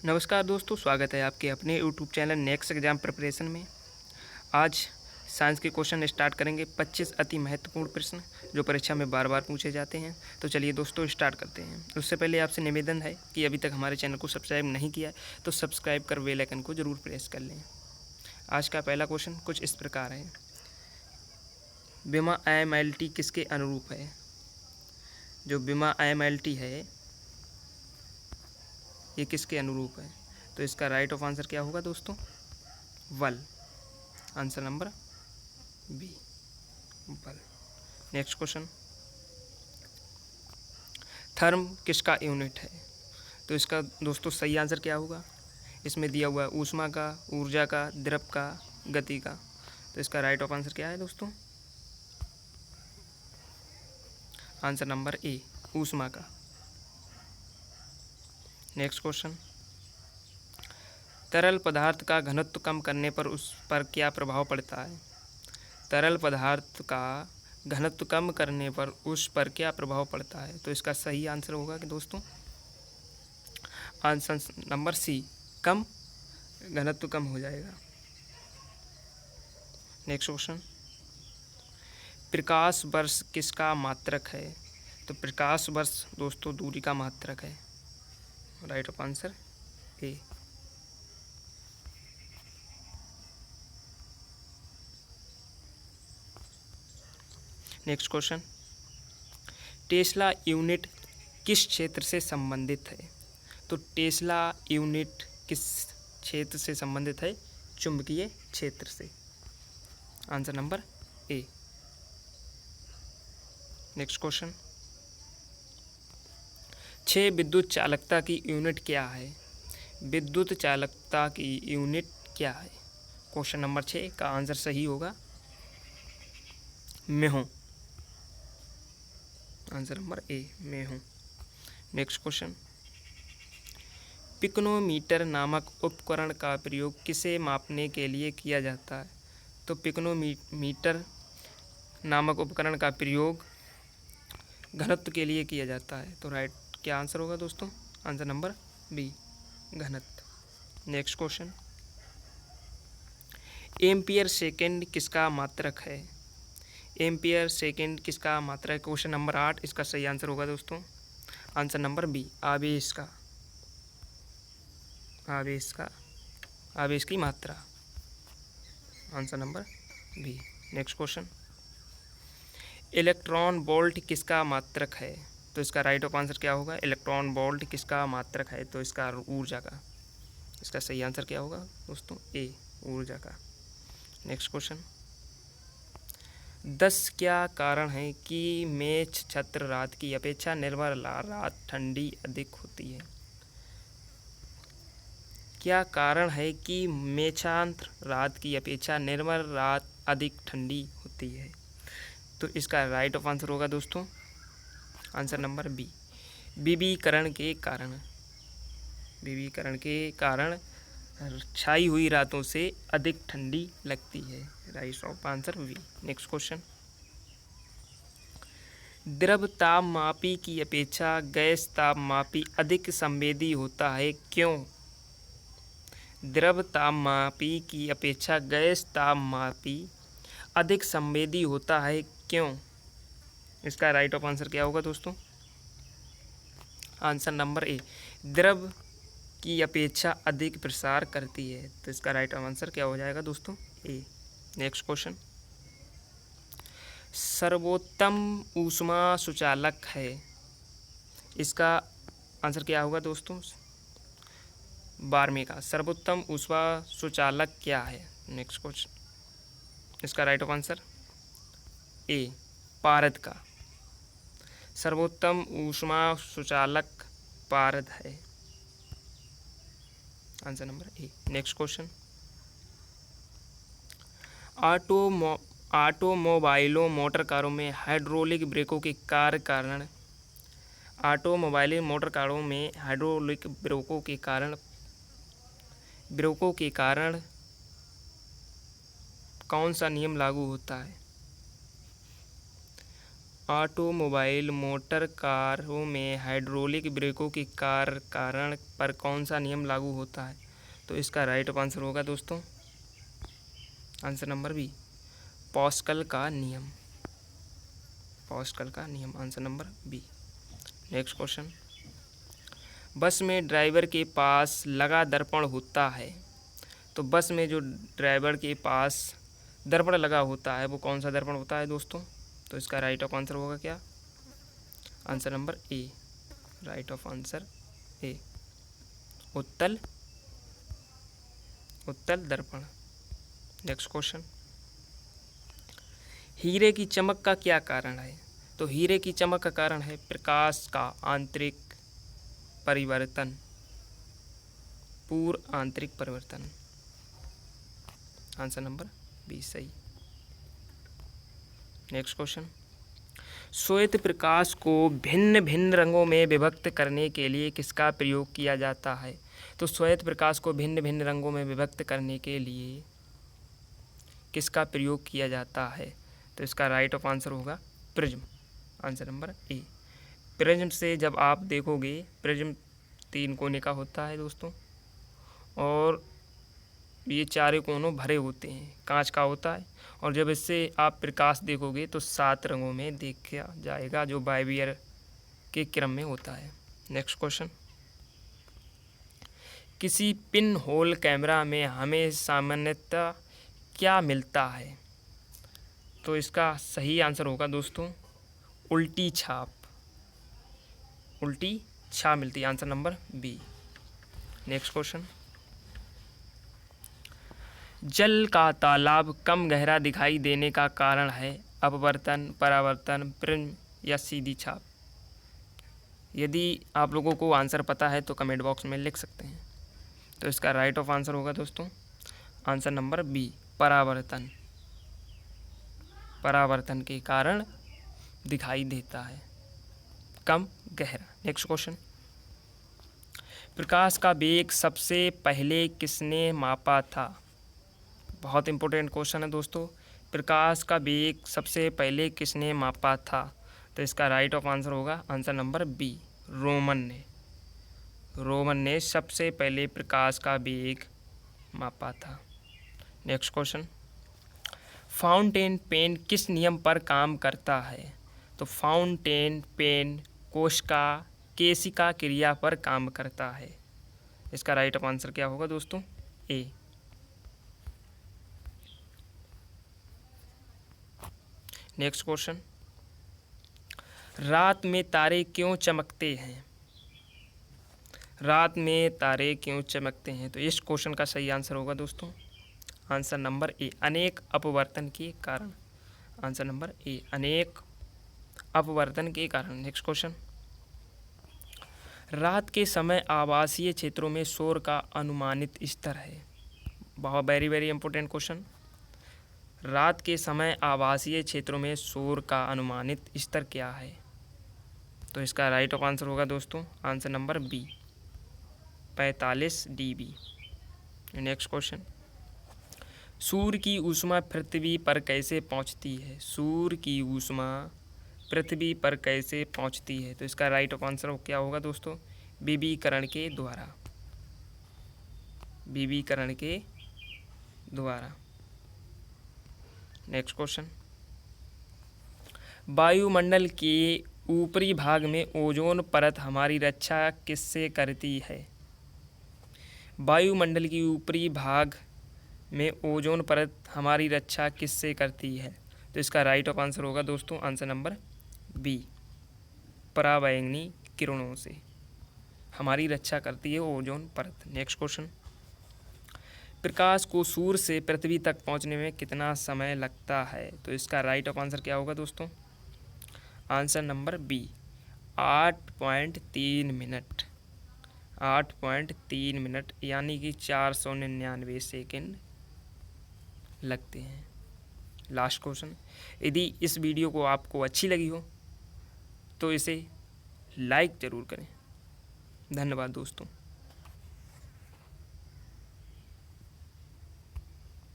नमस्कार दोस्तों, स्वागत है आपके अपने YouTube channel next exam preparation में। आज साइंस के क्वेश्चन स्टार्ट करेंगे। 25 अति महत्वपूर्ण प्रश्न जो परीक्षा में बार बार पूछे जाते हैं। तो चलिए दोस्तों स्टार्ट करते हैं। उससे पहले आपसे निवेदन है कि अभी तक हमारे चैनल को सब्सक्राइब नहीं किया है तो सब्सक्राइब कर बेल आइकन को ज़रूर प्रेस कर लें। आज का पहला क्वेश्चन कुछ इस प्रकार है। बीमा IMLT किसके अनुरूप है? जो बीमा IMLT है ये किसके अनुरूप है? तो इसका राइट ऑफ आंसर क्या होगा दोस्तों? वल। आंसर नंबर बी, वल। नेक्स्ट क्वेश्चन, थर्म किसका यूनिट है? तो इसका दोस्तों सही आंसर क्या होगा? इसमें दिया हुआ है ऊष्मा का, ऊर्जा का, द्रव का, गति का। तो इसका राइट ऑफ आंसर क्या है दोस्तों? आंसर नंबर ए, ऊष्मा का। नेक्स्ट क्वेश्चन, तरल पदार्थ का घनत्व कम करने पर उस पर क्या प्रभाव पड़ता है? तरल पदार्थ का घनत्व कम करने पर उस पर क्या प्रभाव पड़ता है? तो इसका सही आंसर होगा कि दोस्तों आंसर नंबर सी, कम, घनत्व कम हो जाएगा। नेक्स्ट क्वेश्चन, प्रकाश वर्ष किसका मात्रक है? तो प्रकाश वर्ष दोस्तों दूरी का मात्रक है। Right of answer A. Next question, Tesla unit किस क्षेत्र से संबंधित है? तो टेस्ला यूनिट किस क्षेत्र से संबंधित है? चुंबकीय क्षेत्र से। Answer number A. Next question, 6 विद्युत चालकता की यूनिट क्या है? विद्युत चालकता की यूनिट क्या है? क्वेश्चन नंबर 6 का आंसर सही होगा मेहो। आंसर नंबर ए, मेहो। नेक्स्ट क्वेश्चन, पिकोनोमीटर नामक उपकरण का प्रयोग किसे मापने के लिए किया जाता है? तो पिकोनोमीटर नामक उपकरण का प्रयोग घनत्व के लिए किया जाता है। तो राइट क्या आंसर होगा दोस्तों? आंसर नंबर बी, घनत्व। नेक्स्ट क्वेश्चन, एम्पियर सेकेंड किसका मात्रक है? एम्पियर सेकेंड किसका मात्रक है? क्वेश्चन नंबर 8, इसका सही आंसर होगा दोस्तों आंसर नंबर बी, आवेश का। आवेश का, आवेश की मात्रा। Answer number B. Next question, electron volt किसका मात्रक है? तो इसका राइट ऑफ आंसर क्या होगा? इलेक्ट्रॉन वोल्ट किसका मात्रक है? तो इसका ऊर्जा का। इसका सही आंसर क्या होगा दोस्तों? ए, ऊर्जा का। नेक्स्ट क्वेश्चन, 10 क्या कारण है कि मेष छत्र रात की अपेक्षा निर्मल रात ठंडी अधिक होती है? क्या कारण है कि मेषांत्र रात की अपेक्षा निर्मल रात अधिक ठंडी होती है? तो इसका राइट ऑफ आंसर होगा दोस्तों आंसर नंबर बी, विविकरण के कारण। विविकरण के कारण छाई हुई रातों से अधिक ठंडी लगती है। Right of answer B. Next question, द्रव तापमापी की अपेक्षा गैस तापमापी अधिक संवेदी होता है, क्यों? द्रव तापमापी की अपेक्षा गैस तापमापी अधिक संवेदी होता है, क्यों? इसका राइट ऑफ आंसर क्या होगा दोस्तों? आंसर नंबर ए, द्रव की अपेक्षा अधिक प्रसार करती है। तो इसका राइट आंसर क्या हो जाएगा दोस्तों? ए। नेक्स्ट क्वेश्चन, सर्वोत्तम ऊष्मा सुचालक है, इसका आंसर क्या होगा दोस्तों? 12वें का सर्वोत्तम ऊष्मा सुचालक क्या है? नेक्स्ट क्वेश्चन, इसका राइट ऑफ आंसर ए, पारद का। सर्वोत्तम ऊष्मा सुचालक पारद है। Answer number A. Next question, ऑटोमोबाइलों मोटर कारों में हाइड्रोलिक ब्रेकों के कार्य कारण ऑटोमोबाइल मोटर कारों में हाइड्रोलिक ब्रेकों के कारण कौन सा नियम लागू होता है? ऑटोमोबाइल मोटर कारों में हाइड्रोलिक ब्रेकों के कारण पर कौन सा नियम लागू होता है? तो इसका राइट ऑफ आंसर होगा दोस्तों आंसर नंबर बी, पास्कल का नियम। पास्कल का नियम answer number B. Next question, bus में ड्राइवर के पास लगा दर्पण होता है, तो बस में जो ड्राइवर के पास दर्पण लगा होता है वो कौन सा दर्पण होता है दोस्तों? तो इसका राइट ऑफ आंसर होगा क्या? Answer number A, right of answer ए, उत्तल दर्पण। नेक्स्ट क्वेश्चन, हीरे की चमक का क्या कारण है? तो हीरे की चमक का कारण है प्रकाश का आंतरिक परिवर्तन, पूर्ण आंतरिक परिवर्तन। आंसर नंबर बी सही। नेक्स्ट क्वेश्चन, श्वेत प्रकाश को भिन्न भिन्न रंगों में विभक्त करने के लिए किसका प्रयोग किया जाता है? तो श्वेत प्रकाश को भिन्न भिन्न रंगों में विभक्त करने के लिए किसका प्रयोग किया जाता है? तो इसका राइट ऑफ आंसर होगा प्रिज्म, आंसर नंबर ए। प्रिज्म से जब आप देखोगे, प्रिज्म 3 कोने का होता है दोस्तों, और ये चारों कोनों भरे होते हैं, कांच का होता है, और जब इससे आप प्रकाश देखोगे तो 7 रंगों में देखा जाएगा, जो बाइबियर के क्रम में होता है। नेक्स्ट क्वेश्चन, किसी पिन होल कैमरा में हमें सामान्यतः क्या मिलता है? तो इसका सही आंसर होगा दोस्तों उल्टी छाप, उल्टी छाप मिलती है, answer number B. Next question, जल का तालाब कम गहरा दिखाई देने का कारण है अपवर्तन, परावर्तन, प्रिज्म या सीधी छाप? यदि आप लोगों को आंसर पता है तो कमेंट बॉक्स में लिख सकते हैं। तो इसका राइट ऑफ आंसर होगा दोस्तों आंसर नंबर बी, परावर्तन। परावर्तन के कारण दिखाई देता है कम गहरा। नेक्स्ट क्वेश्चन, प्रकाश का वेग सबसे पहले किसने मापा था? बहुत इंपॉर्टेंट क्वेश्चन है दोस्तों, प्रकाश का वेग सबसे पहले किसने मापा था? तो इसका राइट ऑफ आंसर होगा आंसर नंबर बी, रोमन ने। रोमन ने सबसे पहले प्रकाश का वेग मापा था। नेक्स्ट क्वेश्चन, फाउंटेन पेन किस नियम पर काम करता है? तो फाउंटेन पेन कोशिका केशिका क्रिया पर काम करता है। इसका राइट ऑफ आंसर क्या होगा दोस्तों? ए। नेक्स्ट क्वेश्चन, रात में तारे क्यों चमकते हैं? रात में तारे क्यों चमकते हैं? तो इस क्वेश्चन का सही आंसर होगा दोस्तों आंसर नंबर ए, अनेक अपवर्तन के कारण। आंसर नंबर ए, अनेक अपवर्तन के कारण। नेक्स्ट क्वेश्चन, रात के समय आवासीय क्षेत्रों में शोर का अनुमानित स्तर है। बहुत वेरी वेरी इंपॉर्टेंट क्वेश्चन, रात के समय आवासीय क्षेत्रों में शोर का अनुमानित स्तर क्या है? तो इसका राइट ऑफ आंसर होगा दोस्तों answer number B, 45 dB। Next question, सूर्य की ऊष्मा पृथ्वी पर कैसे पहुंचती है? सूर्य की ऊष्मा पृथ्वी पर कैसे पहुंचती है? तो इसका राइट ऑफ आंसर क्या होगा दोस्तों? विकिरण के द्वारा, विकिरण के द्वारा। नेक्स्ट क्वेश्चन, वायुमंडल के ऊपरी भाग में ओजोन परत हमारी रक्षा किससे करती है? वायुमंडल की ऊपरी भाग में ओजोन परत हमारी रक्षा किससे करती है? तो इसका राइट ऑफ आंसर होगा दोस्तों आंसर नंबर बी, पराबैंगनी किरणों से हमारी रक्षा करती है ओजोन परत। नेक्स्ट क्वेश्चन, प्रकाश को सूर्य से पृथ्वी तक पहुंचने में कितना समय लगता है? तो इसका राइट ऑफ आंसर क्या होगा दोस्तों? Answer number B, 8.3 minute. 8.3 minute यानी कि 499 सेकेंड लगते हैं। लास्ट क्वेश्चन, यदि इस वीडियो को आपको अच्छी लगी हो तो इसे लाइक ज़रूर करें। धन्यवाद दोस्तों।